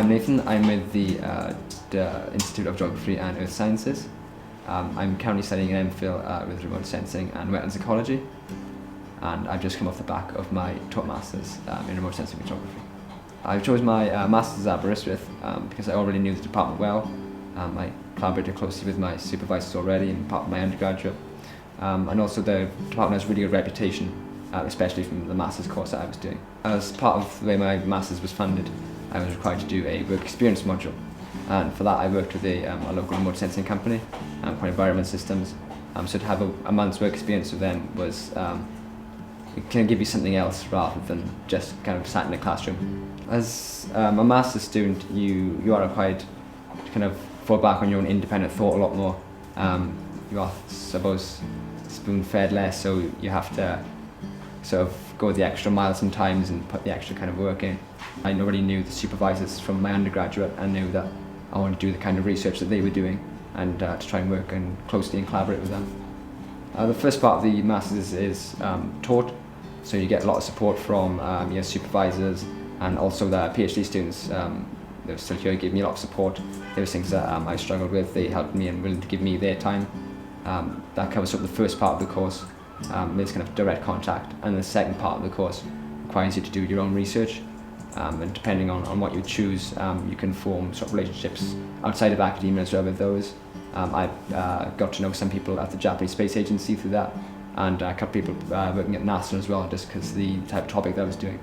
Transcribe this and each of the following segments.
I'm Nathan. I'm with the Institute of Geography and Earth Sciences. I'm currently studying an MPhil with remote sensing and wetlands ecology, and I've just come off the back of my taught masters in remote sensing and geography. I chose my masters at Aberystwyth because I already knew the department well. I collaborated closely with my supervisors already in part of my undergraduate, and also the department has a really good reputation, especially from the masters course that I was doing. As part of the way my masters was funded, I was required to do a work experience module, and for that I worked with a local remote sensing company called Environment Systems. So to have a month's work experience with them was it can give you something else rather than just kind of sat in a classroom. As a master's student, you are required to kind of fall back on your own independent thought a lot more. You are, I suppose, spoon-fed less, so you have to sort of go the extra mile sometimes and put the extra kind of work in. I already knew the supervisors from my undergraduate and knew that I wanted to do the kind of research that they were doing and to try and work and closely and collaborate with them. The first part of the masters is taught, so you get a lot of support from your supervisors, and also the PhD students. They were still here, gave me a lot of support. There was things that I struggled with. They helped me and willing to give me their time. That covers sort of the first part of the course. There's kind of direct contact, and the second part of the course requires you to do your own research, and depending on what you choose, you can form sort of relationships outside of academia as well with those. I got to know some people at the Japanese Space Agency through that, and a couple of people working at NASA as well, just because the type of topic that I was doing.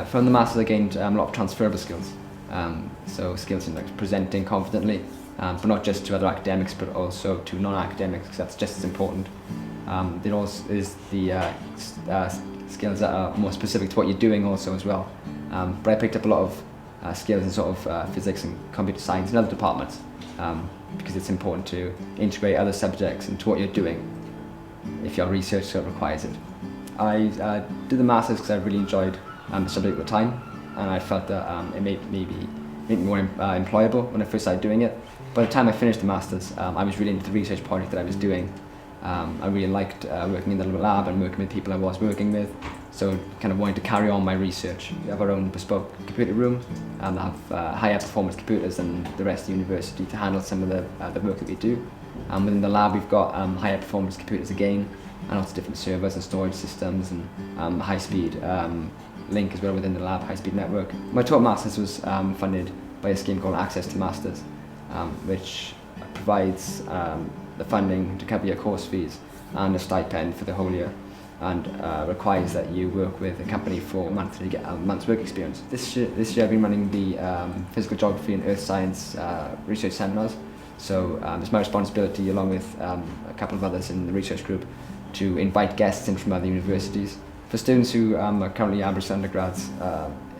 From the masters I gained a lot of transferable skills, so skills in like presenting confidently, but not just to other academics but also to non-academics, because that's just as important. There also is the skills that are more specific to what you're doing also as well. But I picked up a lot of skills in sort of physics and computer science and other departments, because it's important to integrate other subjects into what you're doing if your research sort of requires it. I did the masters because I really enjoyed the subject at the time, and I felt that it made me more employable when I first started doing it. By the time I finished the masters, I was really into the research project that I was doing. I really liked working in the lab and working with people I was working with, so kind of wanted to carry on my research. We have our own bespoke computer room and have higher performance computers than the rest of the university to handle some of the work that we do. Within the lab we've got higher performance computers again, and lots of different servers and storage systems and high-speed link as well within the lab, high-speed network. My taught masters was funded by a scheme called Access to Masters, which provides the funding to cover your course fees and a stipend for the whole year, and requires that you work with a company for a month to get a month's work experience. This year I've been running the physical geography and earth science research seminars, so it's my responsibility, along with a couple of others in the research group, to invite guests in from other universities. For students who are currently Aberystwyth undergrads,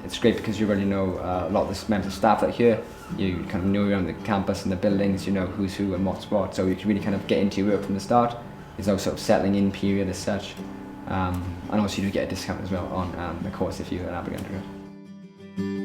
it's great because you already know a lot of the members of staff that are here. You kind of know around the campus and the buildings, you know who's who and what's what, so you can really kind of get into your work from the start. There's no sort of settling in period as such, and also you do get a discount as well on the course if you're an Aberystwyth undergrad.